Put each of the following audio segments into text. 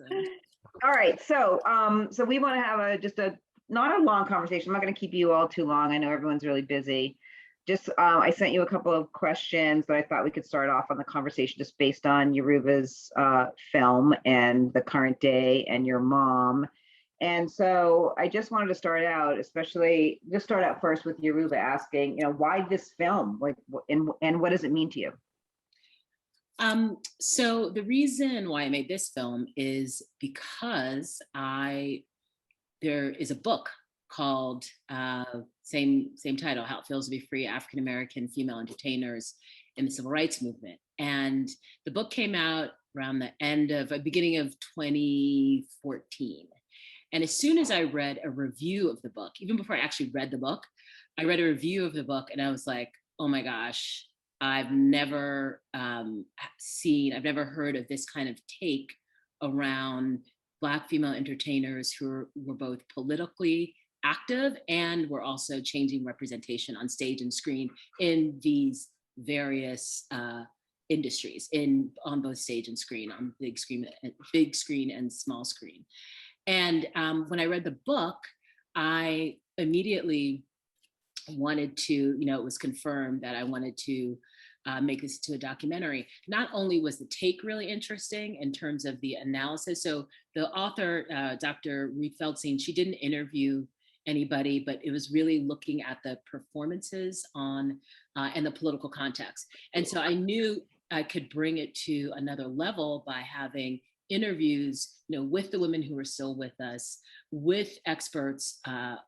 Awesome. All right, so we want to have not a long conversation. I'm not going to keep you all too long. I know everyone's really busy. Just I sent you a couple of questions that I thought we could start off on the conversation just based on Yoruba's film and the current day and your mom. And so I just wanted to start out, first with Yoruba asking, why this film? Like, and what does it mean to you? So the reason why I made this film is because there is a book called same title, How It Feels to Be Free, African American Female Entertainers in the Civil Rights Movement. And the book came out around the beginning of 2014. And as soon as I read a review of the book, even before I actually read the book, I read a review of the book and I was like, oh my gosh, I've never I've never heard of this kind of take around Black female entertainers who were both politically active and were also changing representation on stage and screen in these various industries, on both stage and screen, on big screen and small screen. And when I read the book, I immediately wanted to, it was confirmed that I wanted to make this to a documentary. Not only was the take really interesting in terms of the analysis, so the author, Dr. Ruth Feldstein, she didn't interview anybody, but it was really looking at the performances and the political context. And so I knew I could bring it to another level by having interviews, with the women who are still with us, with experts and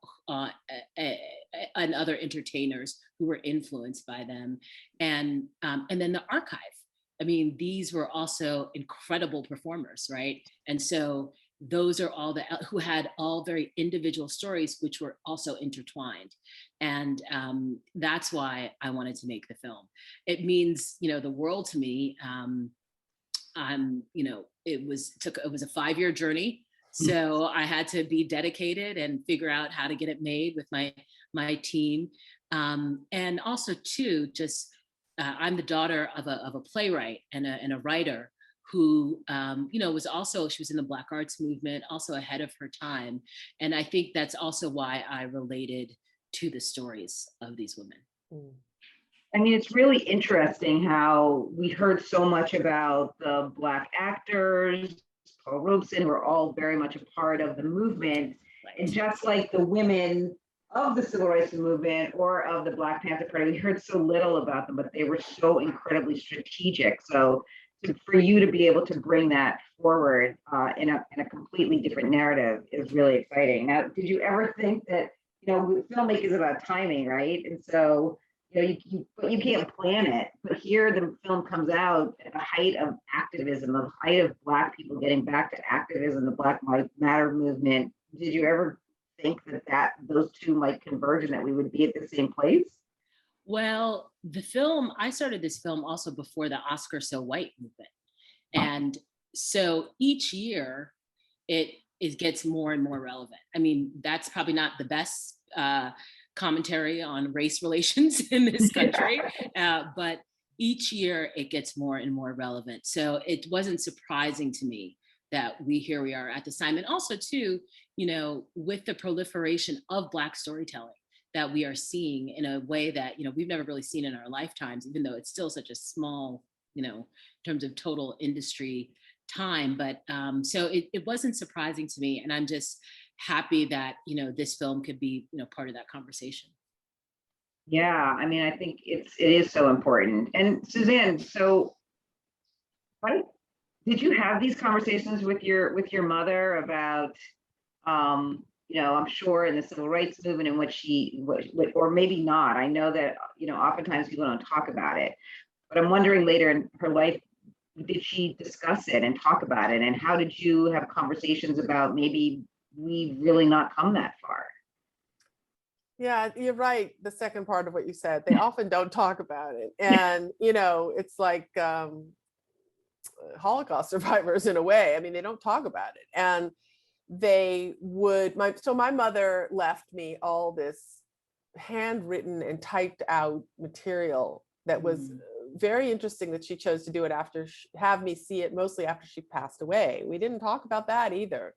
other entertainers who were influenced by them, and then the archive. I mean, these were also incredible performers, right? And so those are all who had all very individual stories, which were also intertwined. And that's why I wanted to make the film. It means, the world to me. It was a 5-year journey. So I had to be dedicated and figure out how to get it made with my team. And also too, just I'm the daughter of a playwright and a writer who, she was in the Black arts movement, also ahead of her time. And I think that's also why I related to the stories of these women. I mean, it's really interesting how we heard so much about the Black actors, Paul Robeson, who are all very much a part of the movement. Right. And just like the women of the Civil Rights Movement or of the Black Panther Party, we heard so little about them, but they were so incredibly strategic. So for you to be able to bring that forward in a completely different narrative is really exciting. Now, did you ever think that, filmmaking is about timing, right? And so, you can't plan it, but here the film comes out at the height of activism, the height of Black people getting back to activism, the Black Lives Matter movement. Did you ever think that those two might converge and that we would be at the same place? Well, I started this film also before the Oscar So White movement. And so each year it gets more and more relevant. I mean, that's probably not the best commentary on race relations in this country, but each year it gets more and more relevant. So it wasn't surprising to me that we are at this time. And also too, with the proliferation of Black storytelling that we are seeing in a way that, we've never really seen in our lifetimes, even though it's still such a small, in terms of total industry time. But so it wasn't surprising to me. And I'm just happy that, this film could be, part of that conversation. Yeah, I mean, I think it is so important. And Suzanne, so did you have these conversations with your mother about, I'm sure in the civil rights movement and what or maybe not. I know that, oftentimes people don't talk about it, but I'm wondering later in her life, did she discuss it and talk about it? And how did you have conversations about maybe we've really not come that far? Yeah, you're right. The second part of what you said, they often don't talk about it. And, it's like Holocaust survivors in a way. I mean, they don't talk about it. And my mother left me all this handwritten and typed out material that was very interesting that she chose to do it after, have me see it mostly after she passed away. We didn't talk about that either.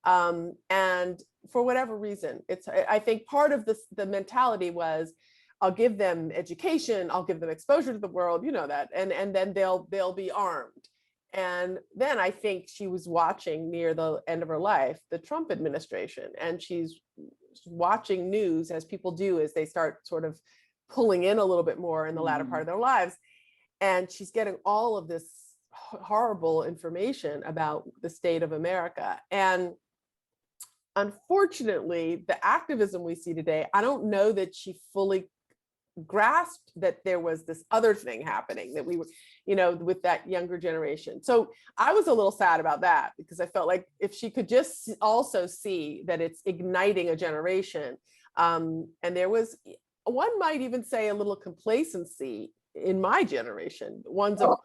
And for whatever reason, I think part of the mentality was, I'll give them education, I'll give them exposure to the world, you know that, and then they'll be armed. And then I think she was watching near the end of her life, the Trump administration, and she's watching news, as people do, as they start sort of pulling in a little bit more in the latter part of their lives. And she's getting all of this horrible information about the state of America. And unfortunately, the activism we see today, I don't know that she fully grasped that there was this other thing happening, that we were, you know, with that younger generation. So I was a little sad about that, because I felt like if she could just also see that it's igniting a generation, and there was, one might even say, a little complacency in my generation,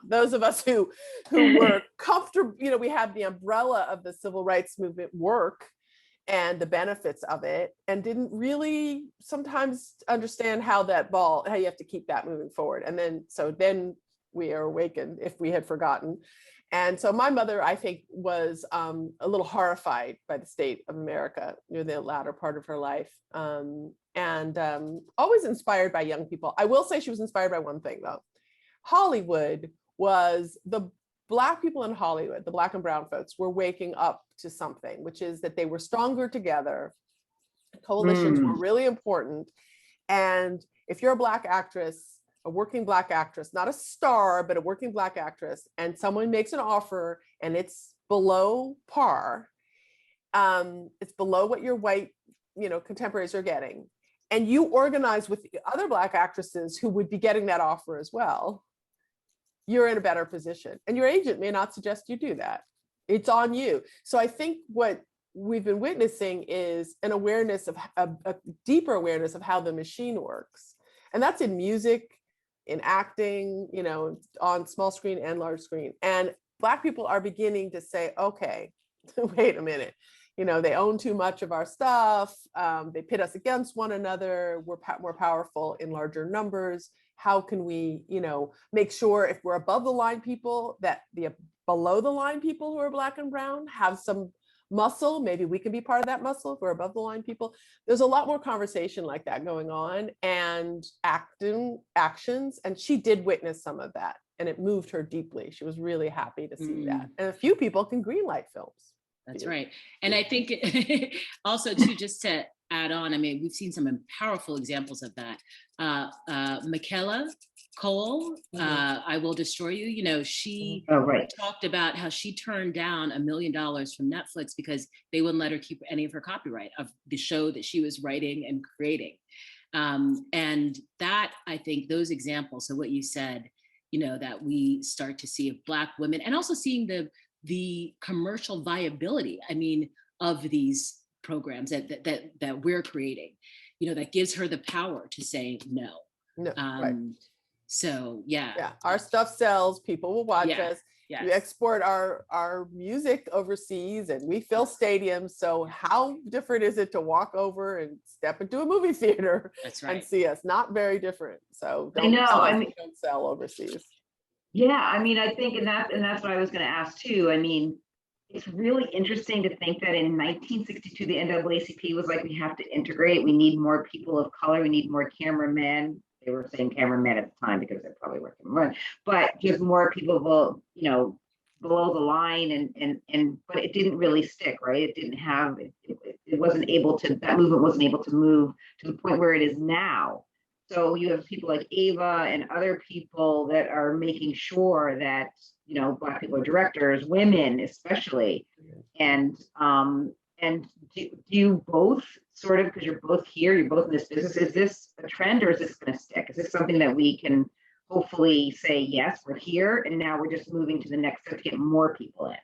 those of us who were comfortable, you know, we had the umbrella of the civil rights movement work and the benefits of it, and didn't really sometimes understand how you have to keep that moving forward. And then we are awakened if we had forgotten. And so my mother, I think, was a little horrified by the state of America near the latter part of her life, and always inspired by young people. I will say she was inspired by one thing, though. Hollywood was the Black people in Hollywood, the Black and brown folks, were waking up to something, which is that they were stronger together. Coalitions were really important. And if you're a Black actress, a working Black actress, not a star, but a working Black actress, and someone makes an offer and it's below par, it's below what your white, you know, contemporaries are getting, and you organize with the other Black actresses who would be getting that offer as well, you're in a better position. And your agent may not suggest you do that. It's on you. So I think what we've been witnessing is an awareness of a deeper awareness of how the machine works. And that's in music, in acting, you know, on small screen and large screen. And Black people are beginning to say, okay, wait a minute. You know, they own too much of our stuff. They pit us against one another. We're more powerful in larger numbers. How can we, you know, make sure if we're above the line people, that the below the line people who are Black and brown have some muscle? Maybe we can be part of that muscle if we're above the line people. There's a lot more conversation like that going on, and actions. And she did witness some of that, and it moved her deeply. She was really happy to see that. And a few people can greenlight films. That's right. And I think also too, just to add on, I mean, we've seen some powerful examples of that. Michaela Cole, I Will Destroy You, you know, she talked about how she turned down $1 million from Netflix because they wouldn't let her keep any of her copyright of the show that she was writing and creating. And that, I think those examples, so what you said, you know, that we start to see of Black women, and also seeing the commercial viability, I mean, of these programs that we're creating, you know, that gives her the power to say no. Right. So yeah, our stuff sells. People will watch us. Yes. We export our music overseas, and we fill stadiums. So how different is it to walk over and step into a movie theater and see us? Not very different. So don't sell overseas. Yeah, I mean, I think, and that's what I was going to ask too. I mean, it's really interesting to think that in 1962, the NAACP was like, we have to integrate. We need more people of color. We need more cameramen. They were saying cameramen at the time because they probably weren't cameramen, but just more people, you know, below the line, but it didn't really stick, right? It didn't have, it wasn't able to, that movement wasn't able to move to the point where it is now. So you have people like Ava and other people that are making sure that, you know, Black people are directors, women especially, and do you both sort of, because you're both here, you're both in this business, is this a trend or is this going to stick? Is this something that we can hopefully say, yes, we're here, and now we're just moving to the next step to get more people in?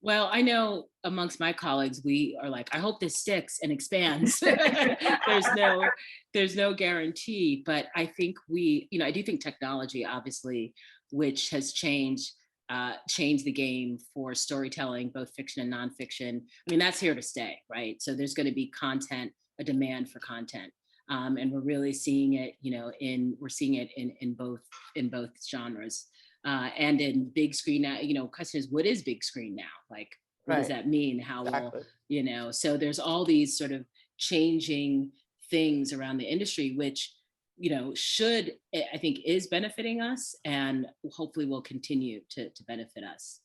Well, I know amongst my colleagues, we are like, I hope this sticks and expands. There's no guarantee, but I think you know, I do think technology, obviously, which has changed the game for storytelling, both fiction and nonfiction. I mean, that's here to stay, right? So there's going to be content, a demand for content. And we're really seeing it, we're seeing it in both genres. And in big screen now, question is, what is big screen now? Like, what does that mean? How will, so there's all these sort of changing things around the industry, which, I think is benefiting us and hopefully will continue to benefit us.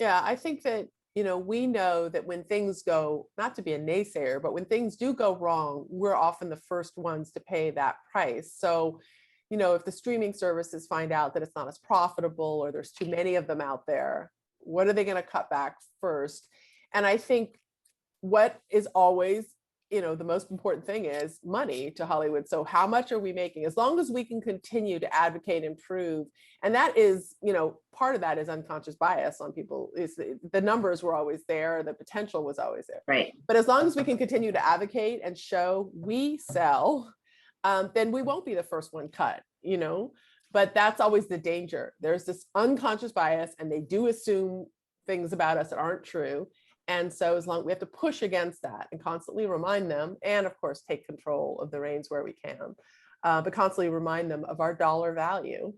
Yeah, I think that, we know that when things go, not to be a naysayer, but when things do go wrong, we're often the first ones to pay that price. So, if the streaming services find out that it's not as profitable or there's too many of them out there, what are they going to cut back first? And I think what is always, the most important thing is money to Hollywood. So how much are we making? As long as we can continue to advocate and prove, and that is, part of that is unconscious bias on people, is the numbers were always there, the potential was always there. Right. But as long as we can continue to advocate and show we sell, then we won't be the first one cut, but that's always the danger. There's this unconscious bias and they do assume things about us that aren't true. And so as long we have to push against that and constantly remind them, and of course, take control of the reins where we can, but constantly remind them of our dollar value.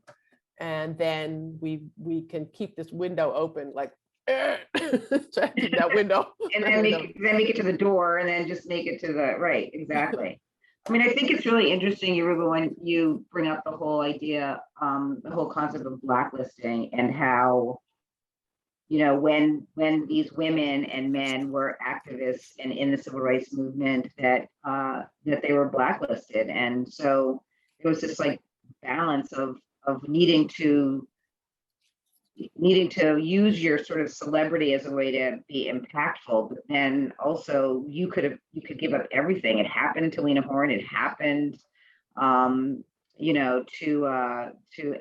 And then we can keep this window open, like that window. And then make it to the door and then just make it to the, right, exactly. I mean, I think it's really interesting, Yoruba, when you bring up the whole idea, the whole concept of blacklisting and how, when these women and men were activists and in the civil rights movement, that they were blacklisted. And so there was this like balance of needing to use your sort of celebrity as a way to be impactful, but then also you could give up everything. It happened to Lena Horne. It happened, to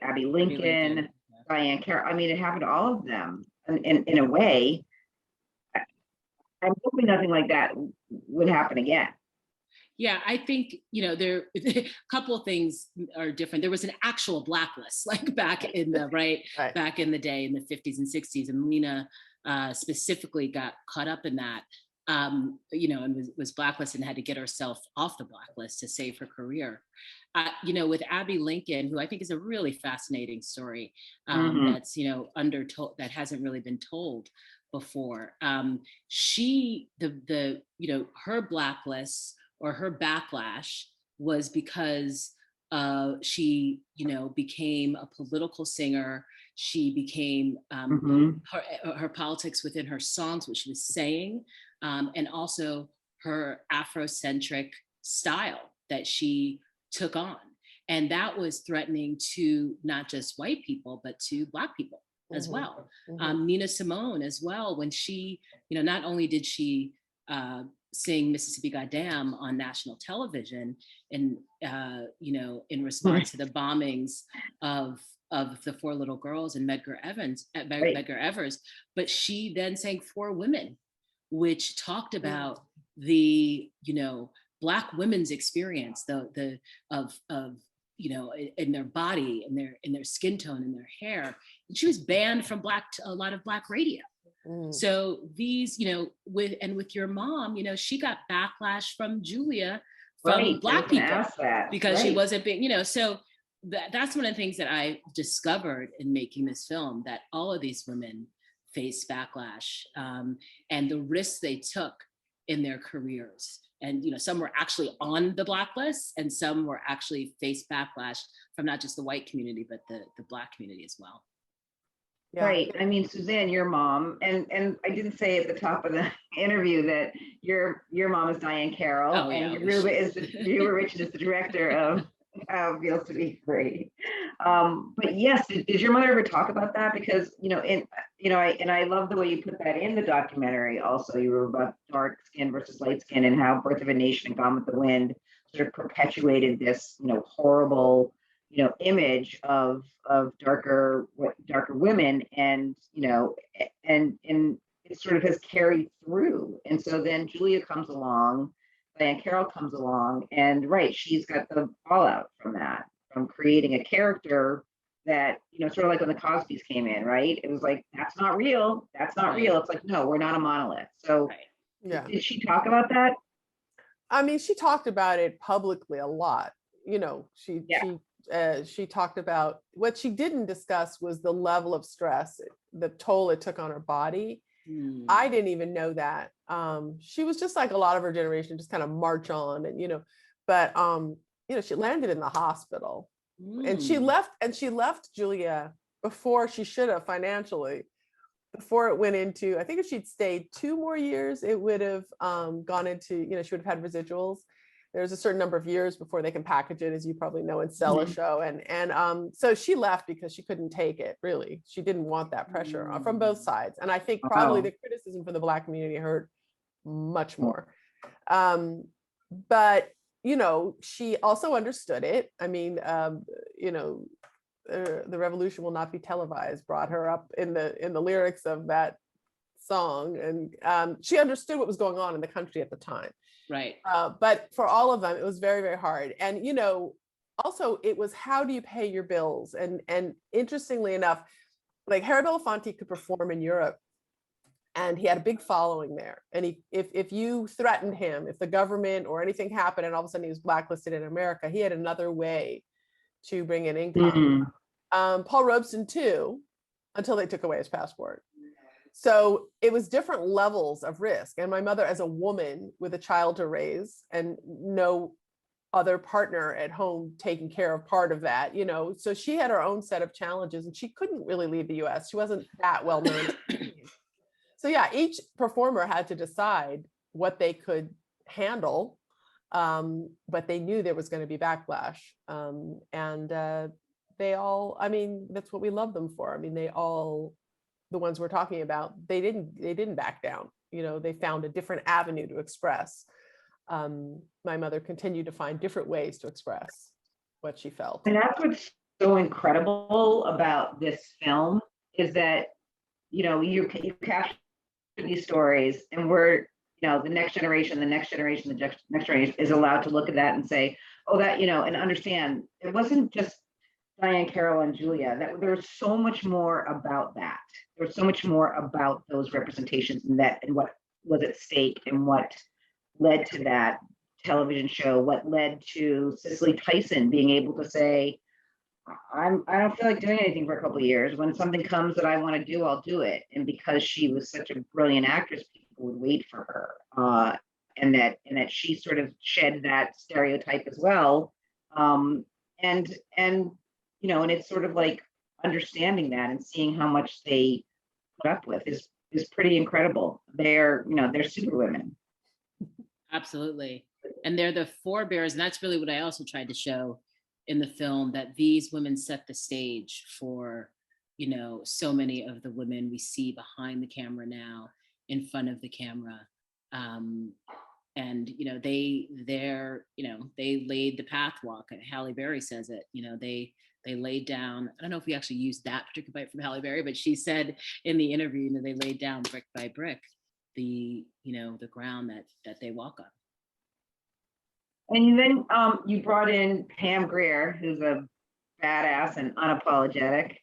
Abbey Lincoln, Diahann Carroll. I mean, it happened to all of them. And in a way, I'm hoping nothing like that would happen again. Yeah, I think, there a couple of things are different. There was an actual blacklist, like back in the back in the day in the 50s and 60s, and Lena specifically got caught up in that, and was blacklisted and had to get herself off the blacklist to save her career. With Abbey Lincoln, who I think is a really fascinating story, that's undertold, that hasn't really been told before. She her blacklist or her backlash was because she became a political singer. She became her politics within her songs, what she was saying, and also her Afrocentric style that she took on. And that was threatening to not just white people, but to Black people as well. Nina Simone as well, when she, not only did she sing Mississippi Goddam on national television and, in response to the bombings of the Four Little Girls and Medgar Evers, but she then sang Four Women, which talked about the, Black women's experience, in their body, in their skin tone, in their hair. And she was banned from a lot of Black radio. So these, with your mom, she got backlash from Julia, from Black people, because she wasn't being, so that's one of the things that I discovered in making this film, that all of these women faced backlash, and the risks they took in their careers. And some were actually on the blacklist, and some were actually faced backlash from not just the white community, but the Black community as well. Yeah. Right. I mean, Suzanne, your mom, and I didn't say at the top of the interview that your mom is Diahann Carroll, and Yoruba Richen is the director of Feels to Be Free. But yes, did your mother ever talk about that? Because I love the way you put that in the documentary. Also, you were about dark skin versus light skin, and how Birth of a Nation and Gone with the Wind sort of perpetuated this horrible image of darker women, and and it sort of has carried through. And so then Julia comes along, Diahann Carroll comes along, and she's got the fallout from that, from creating a character that, sort of like when the Cosbys came in, right? It was like, that's not real. That's not real. It's like, no, we're not a monolith. So did she talk about that? I mean, she talked about it publicly a lot. You know, she talked about, what she didn't discuss was the level of stress, the toll it took on her body. I didn't even know that. She was just like a lot of her generation, just kind of march on, and but she landed in the hospital, and she left Julia before she should have, financially, before it went into, I think if she'd stayed 2 more years, it would have gone into, she would have had residuals. There's a certain number of years before they can package it, as you probably know, and sell a show. And so she left because she couldn't take it, really. She didn't want that pressure from both sides. And I think probably the criticism from the Black community hurt much more. But, she also understood it. I mean, the revolution will not be televised brought her up in the lyrics of that song. And she understood what was going on in the country at the time. Right. But for all of them, it was very, very hard. And, also it was, how do you pay your bills? And interestingly enough, like, Harry Belafonte could perform in Europe, and he had a big following there. And if you threatened him, if the government or anything happened, and all of a sudden he was blacklisted in America, he had another way to bring in income. Paul Robeson too, until they took away his passport. So it was different levels of risk. And my mother, as a woman with a child to raise and no other partner at home taking care of part of that, so she had her own set of challenges, and she couldn't really leave the US. She wasn't that well known. So yeah, each performer had to decide what they could handle, but they knew there was going to be backlash. They all, I mean, that's what we love them for. I mean, they all, the ones we're talking about, they didn't back down. They found a different avenue to express. My mother continued to find different ways to express what she felt. And that's what's so incredible about this film, is that, you capture these stories, and we're, the next generation is allowed to look at that and say, oh, that, and understand it wasn't just Diahann Carroll and Julia, that there was so much more about that. There was so much more about those representations and what was at stake, and what led to that television show, what led to Cicely Tyson being able to say, I don't feel like doing anything for a couple of years. When something comes that I want to do, I'll do it. And because she was such a brilliant actress, people would wait for her. And that she sort of shed that stereotype as well. And it's sort of like understanding that and seeing how much they put up with is pretty incredible. They're superwomen. Absolutely. And they're the forebearers. And that's really what I also tried to show in the film, that these women set the stage for, so many of the women we see behind the camera now, in front of the camera. And, they laid the pathwalk. Halle Berry says it, they laid down, I don't know if we actually used that particular bite from Halle Berry, but she said in the interview, they laid down brick by brick the ground that they walk on. And then you brought in Pam Grier, who's a badass and unapologetic,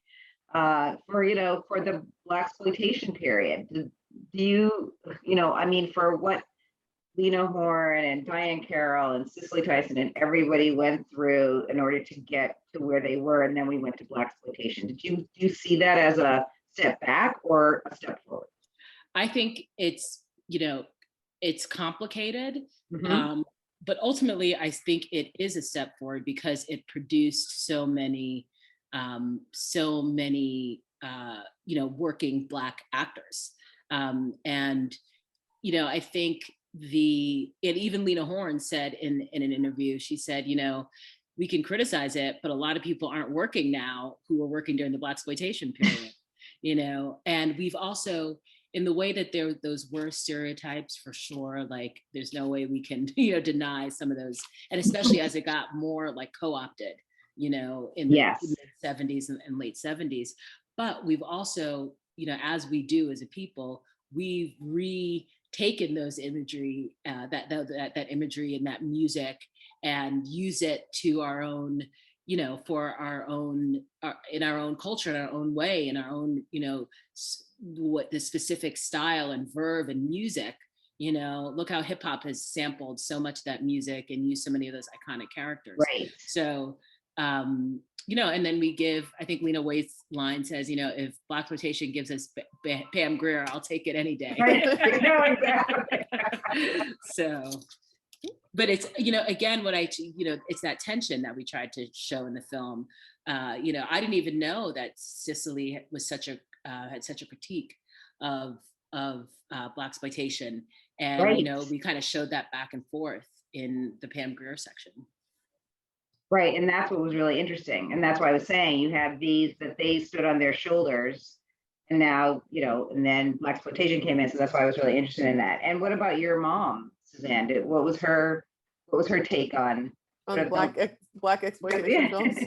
for the Blaxploitation period. Do you, for what Lena Horne and Diahann Carroll and Cicely Tyson and everybody went through in order to get to where they were, and then we went to Blaxploitation. Do you see that as a step back or a step forward? I think it's complicated. Mm-hmm. But ultimately, I think it is a step forward, because it produced so many working Black actors. And I think and even Lena Horne said in an interview, she said, we can criticize it, but a lot of people aren't working now who were working during the Blaxploitation period, and we've also, in the way that those were stereotypes for sure, like there's no way we can, deny some of those. And especially as it got more like co-opted, in the 70s and late 70s. But we've also, as we do as a people, we've retaken those imagery, that imagery and that music, and use it to our own, for our own, in our own culture, in our own way, in our own, what the specific style and verve and music, look how hip hop has sampled so much of that music and used so many of those iconic characters. Right. So, and then we give, I think Lena Waithe's line says, if Blaxploitation gives us Pam Grier, I'll take it any day. Right. No, exactly. So, but it's, again, it's that tension that we tried to show in the film. I didn't even know that Cicely was had such a critique of Blaxploitation. And, right. We kind of showed that back and forth in the Pam Grier section. Right. And that's what was really interesting. And that's why I was saying you have these that they stood on their shoulders. And now, and then Blaxploitation came in. So that's why I was really interested in that. And what about your mom, Suzanne? What was her take on black exploitation films?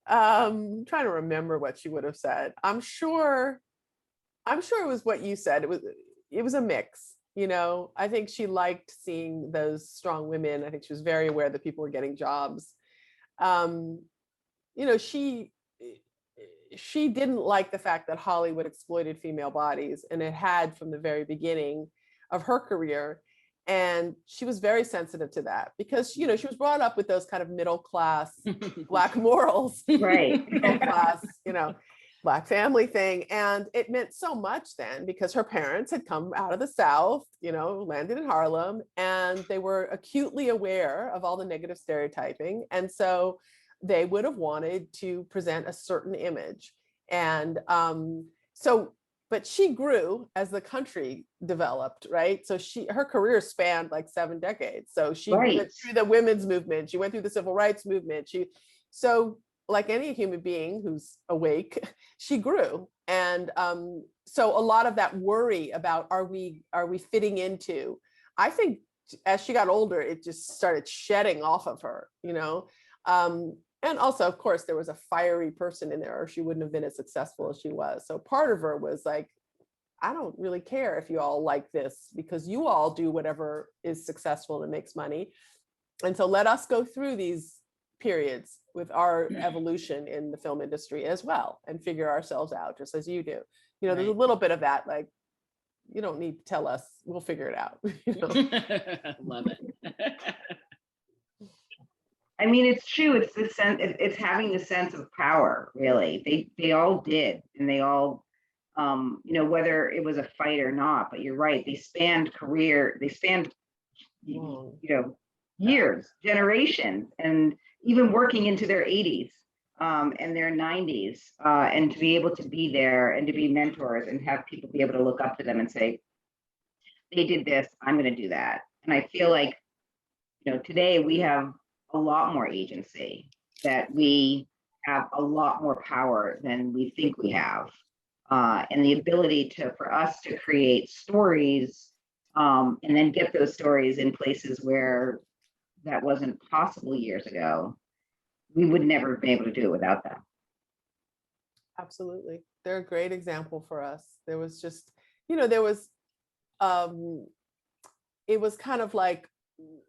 Trying to remember what she would have said. I'm sure it was what you said. It was a mix. I think she liked seeing those strong women. I think she was very aware that people were getting jobs. She didn't like the fact that Hollywood exploited female bodies, and it had from the very beginning of her career. And she was very sensitive to that because, she was brought up with those kind of middle class Black morals, right? Middle class, Black family thing. And it meant so much then because her parents had come out of the South, landed in Harlem, and they were acutely aware of all the negative stereotyping. And so they would have wanted to present a certain image. And but she grew as the country developed, right? So her career spanned like 7 decades. So she went through the women's movement. She went through the civil rights movement. So like any human being who's awake, she grew. And so a lot of that worry about are we fitting into, I think as she got older, it just started shedding off of her, and also, of course, there was a fiery person in there or she wouldn't have been as successful as she was. So part of her was like, I don't really care if you all like this because you all do whatever is successful and makes money. And so let us go through these periods with our evolution in the film industry as well and figure ourselves out just as you do. There's a little bit of that, like, you don't need to tell us, we'll figure it out. Love it. I mean, it's true. It's the sense. It's having the sense of power. Really, they all did, and they all, whether it was a fight or not. But you're right. They spanned career. They spanned, years, generations, and even working into their 80s and their 90s, and to be able to be there and to be mentors and have people be able to look up to them and say, they did this, I'm going to do that. And I feel like, today we have a lot more agency, that we have a lot more power than we think we have, and the ability for us to create stories and then get those stories in places where that wasn't possible years ago. We would never have been able to do it without them. Absolutely. They're a great example for us. There was just, it was kind of like,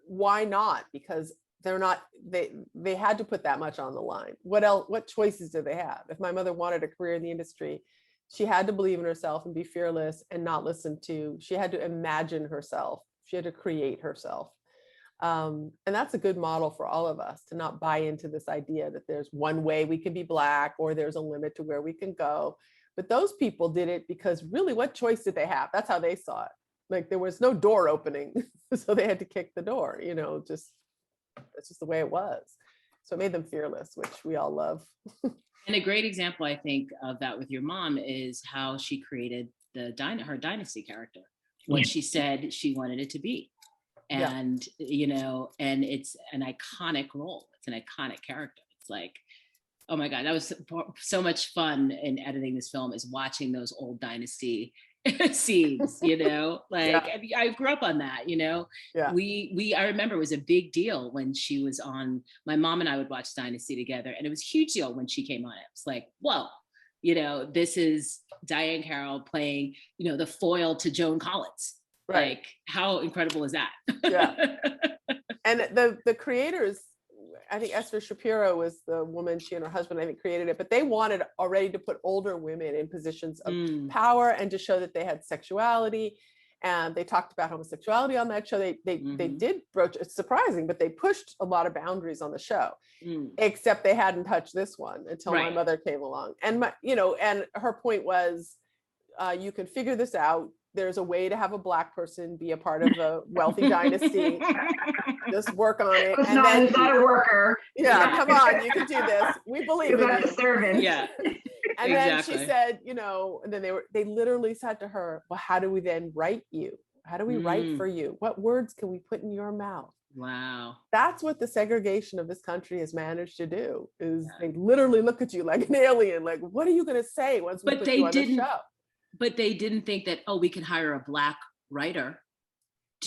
why not? Because they had to put that much on the line. What choices did they have? If my mother wanted a career in the industry, she had to believe in herself and be fearless and not listen to, she had to imagine herself. She had to create herself. And that's a good model for all of us, to not buy into this idea that there's one way we can be Black or there's a limit to where we can go. But those people did it because really, what choice did they have? That's how they saw it. Like there was no door opening. So they had to kick the door, that's just the way it was. So it made them fearless, which we all love. And a great example, I think, of that with your mom is how she created her dynasty character, what she said she wanted it to be. And, and it's an iconic role. It's an iconic character. It's like, oh my God, that was so much fun in editing this film, is watching those old dynasty scenes, I grew up on that, I remember it was a big deal when she was on. My mom and I would watch Dynasty together, and it was a huge deal when she came on. It was like, whoa, this is Diahann Carroll playing, the foil to Joan Collins. Right. Like, how incredible is that? Yeah. And the creators, I think Esther Shapiro was the woman, she and her husband, I think, created it, but they wanted already to put older women in positions of power and to show that they had sexuality. and they talked about homosexuality on that show. They did broach, it's surprising, but they pushed a lot of boundaries on the show, except they hadn't touched this one until my mother came along. And and her point was, you can figure this out. There's a way to have a Black person be a part of a wealthy dynasty. Just work on it. It's not a worker. Yeah, come on, you can do this. We believe in you. Servant. Yeah. And then she said, and then they literally said to her, well, how do we then write you? How do we write for you? What words can we put in your mouth? Wow. That's what the segregation of this country has managed to do, is they literally look at you like an alien, like, what are you going to say once we put you on the show? But they didn't think that, we can hire a Black writer.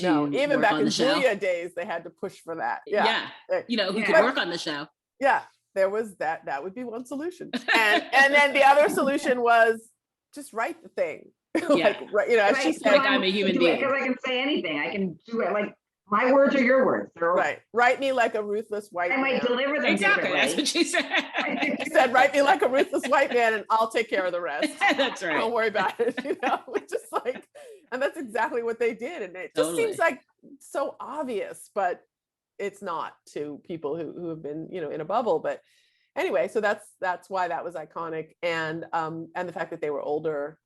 No, even back in Julia days, they had to push for that. Yeah. Who could work on the show. Yeah, there was that. That would be one solution. And then the other solution was just write the thing. As she said, I'm a human being. Because I can say anything. I can do it. Like, my words are your words. Right. Write me like a ruthless white man. I might deliver them exactly. That's what she said. She said, write me like a ruthless white man and I'll take care of the rest. That's right. Don't worry about it. Just like, and that's exactly what they did. And it just seems like so obvious, but it's not to people who have been, in a bubble. But anyway, so that's why that was iconic. And the fact that they were older.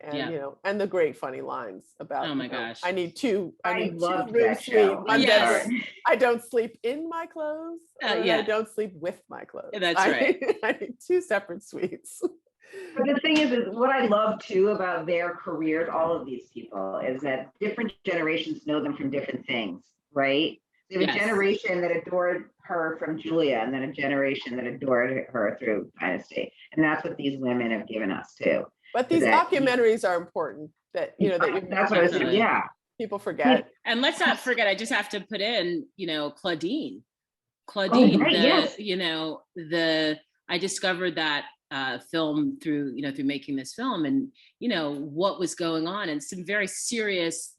And and the great funny lines about, oh my gosh, I need two love really that sweet show. I don't sleep in my clothes, I don't sleep with my clothes. That's right. I need two separate suites. But the thing is what I love too about their careers, all of these people, is that different generations know them from different things, right? We have a generation that adored her from Julia, and then a generation that adored her through Dynasty, and that's what these women have given us too. But these documentaries are important. That's what I said. Yeah, people forget. And let's not forget. I just have to put in, Claudine. I discovered that film through making this film, and what was going on, and some very serious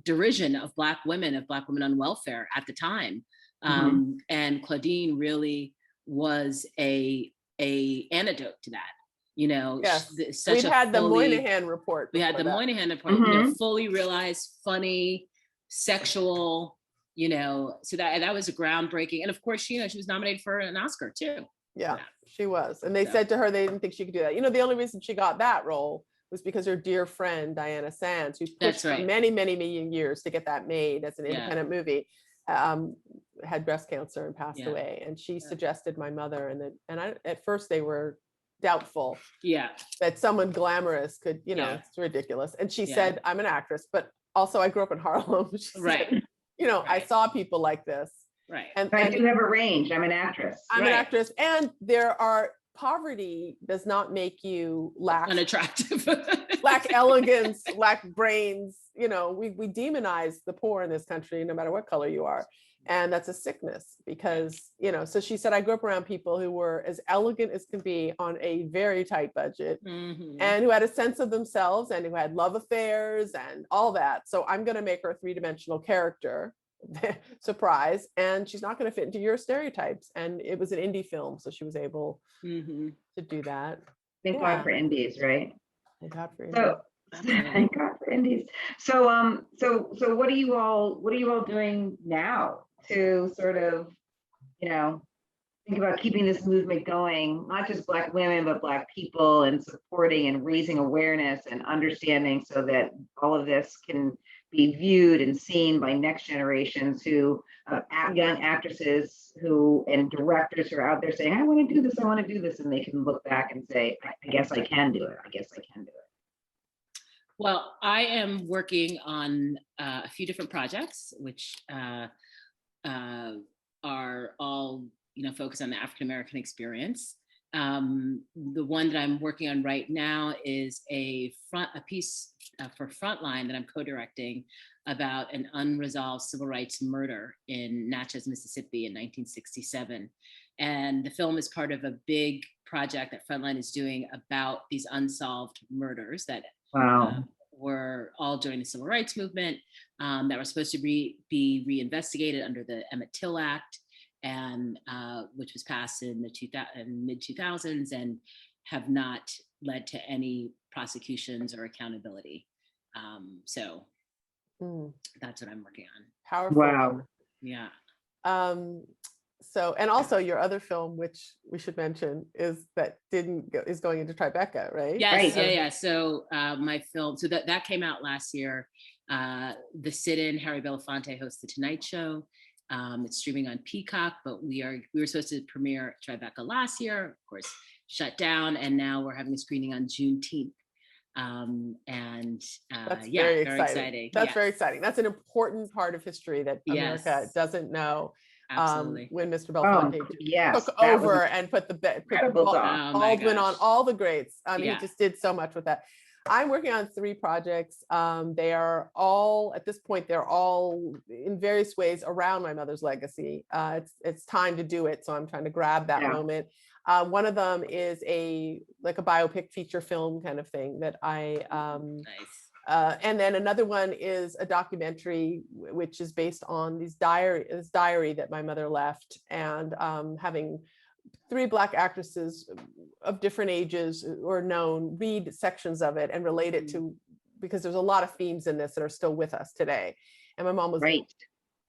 derision of Black women on welfare at the time. And Claudine really was a antidote to that. We've had the Moynihan report. We had the Moynihan report, fully realized, funny, sexual, so that was a groundbreaking. And of course, she was nominated for an Oscar too. Yeah, she was. And they said to her, they didn't think she could do that. The only reason she got that role was because her dear friend, Diana Sands, who pushed for many, many, many years to get that made as an independent movie, had breast cancer and passed away. And she suggested my mother, and at first they were doubtful that someone glamorous could, it's ridiculous. And she said, I'm an actress, but also I grew up in Harlem. Said, I saw people like this. Right. And I do have a range. I'm an actress. I'm an actress. And poverty does not make you lack unattractive, lack elegance, lack brains. We demonize the poor in this country, no matter what color you are. And that's a sickness because, so she said, I grew up around people who were as elegant as can be on a very tight budget and who had a sense of themselves and who had love affairs and all that. So I'm going to make her a three-dimensional character, surprise, and she's not going to fit into your stereotypes. And it was an indie film, so she was able to do that. Thank God for indies, right? Thank God for indies. Thank God for indies. So what are you all doing now to sort of, think about keeping this movement going, not just Black women, but Black people, and supporting and raising awareness and understanding so that all of this can be viewed and seen by next generations who, young actresses and directors who are out there saying, I want to do this, and they can look back and say, I guess I can do it. Well, I am working on a few different projects, which are all, focused on the African American experience. The one that I'm working on right now is a piece for Frontline that I'm co-directing about an unresolved civil rights murder in Natchez, Mississippi in 1967. And the film is part of a big project that Frontline is doing about these unsolved murders that were all during the civil rights movement, that were supposed to be reinvestigated under the Emmett Till Act, and which was passed in the mid-2000s and have not led to any prosecutions or accountability. So Mm, that's what I'm working on. powerful. Wow. Yeah. So, and also your other film, which we should mention, is going into Tribeca, right? Yes, Right. yeah. So my film, so that came out last year. The sit-in, Harry Belafonte hosts The Tonight Show. It's streaming on Peacock, but we were supposed to premiere Tribeca last year, of course, shut down, and now we're having a screening on Juneteenth. That's Yeah, very very exciting. That's Yes. very exciting. That's an important part of history that America Yes. doesn't know. Absolutely. When Mr. Oh, Belafonte yes. took that was over and put incredible doc. Oh my Baldwin on gosh. all the greats. Yeah. He just did so much with that. I'm working on 3 projects. They are all, at this point, they're all in various ways around my mother's legacy. It's time to do it, so I'm trying to grab that Yeah. moment. One of them is like a biopic feature film kind of thing that I Nice. and then another one is a documentary which is based on this diary that my mother left, and having 3 Black actresses of different ages or known read sections of it and relate it to, because there's a lot of themes in this that are still with us today. And my mom was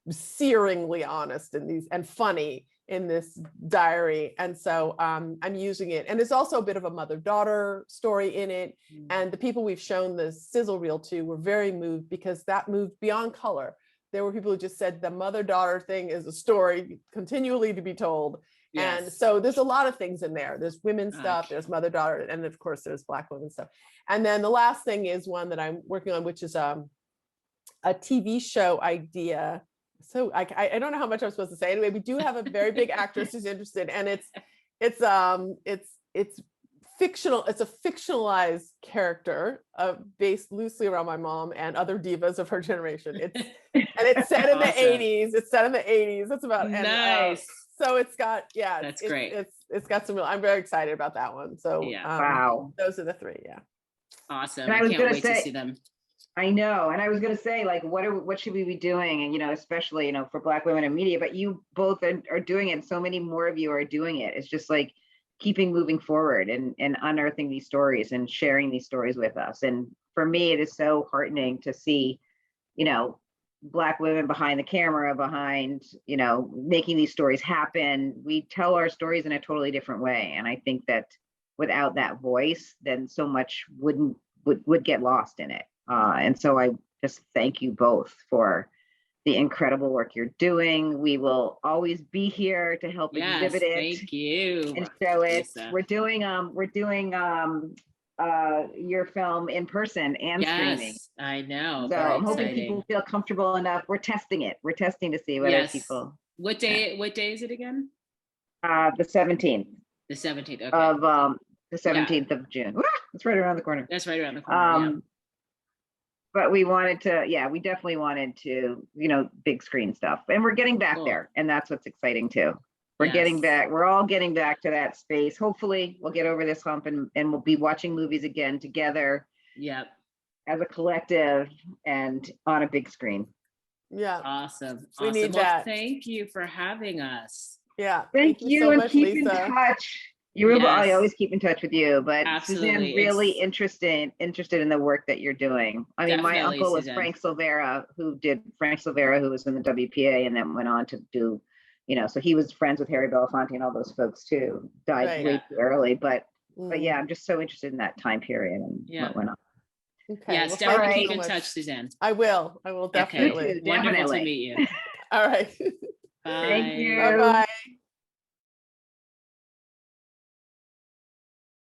searingly honest in these and funny in this diary. And so I'm using it. And there's also a bit of a mother-daughter story in it. And the people we've shown the sizzle reel to were very moved, because that moved beyond color. There were people who just said the mother-daughter thing is a story continually to be told. Yes. And so there's a lot of things in there. There's women's stuff, there's mother-daughter, and of course there's Black women stuff. And then the last thing is one that I'm working on, which is a TV show idea. So I don't know how much I'm supposed to say. Anyway, we do have a very big actress who's interested, and it's fictional. It's a fictionalized character based loosely around my mom and other divas of her generation. It's set in the 80s. It's set in the 80s. It's about nice. So it's got That's great. It's got some real. I'm very excited about that one. So wow, those are the 3. Yeah. Awesome. And I can't wait to see them. I know. And I was going to say, like, what should we be doing? And, especially, for Black women in media, but you both are doing it. So many more of you are doing it. It's just like keeping moving forward and unearthing these stories and sharing these stories with us. And for me, it is so heartening to see, Black women behind the camera, behind, making these stories happen. We tell our stories in a totally different way. And I think that without that voice, then so much would get lost in it. And so I just thank you both for the incredible work you're doing. We will always be here to help exhibit it. Thank you. And show it. Lisa. We're doing your film in person and streaming. I know. So I'm hoping people feel comfortable enough. We're testing it. We're testing to see whether people. What day is it again? The 17th. The 17th. Okay. Of the 17th of June. It's right around the corner. That's right around the corner. But we definitely wanted to, big screen stuff. And we're getting back there. And that's what's exciting too. We're getting back. We're all getting back to that space. Hopefully we'll get over this hump and we'll be watching movies again together. Yep. As a collective and on a big screen. Yeah. Awesome. We need that. Thank you for having us. Yeah. Thank you so and much, keep Lisa. In touch. I always keep in touch with you, but absolutely. Suzanne, really interested in the work that you're doing. I mean, my uncle was Frank Silvera, who was in the WPA and then went on to do, so he was friends with Harry Belafonte and all those folks too. Died way too early, but yeah, I'm just so interested in that time period and what went on. Okay. Yes, definitely keep in touch, Suzanne. I will definitely. Okay. Wonderful to meet you. All right. Bye. Thank you. Bye-bye.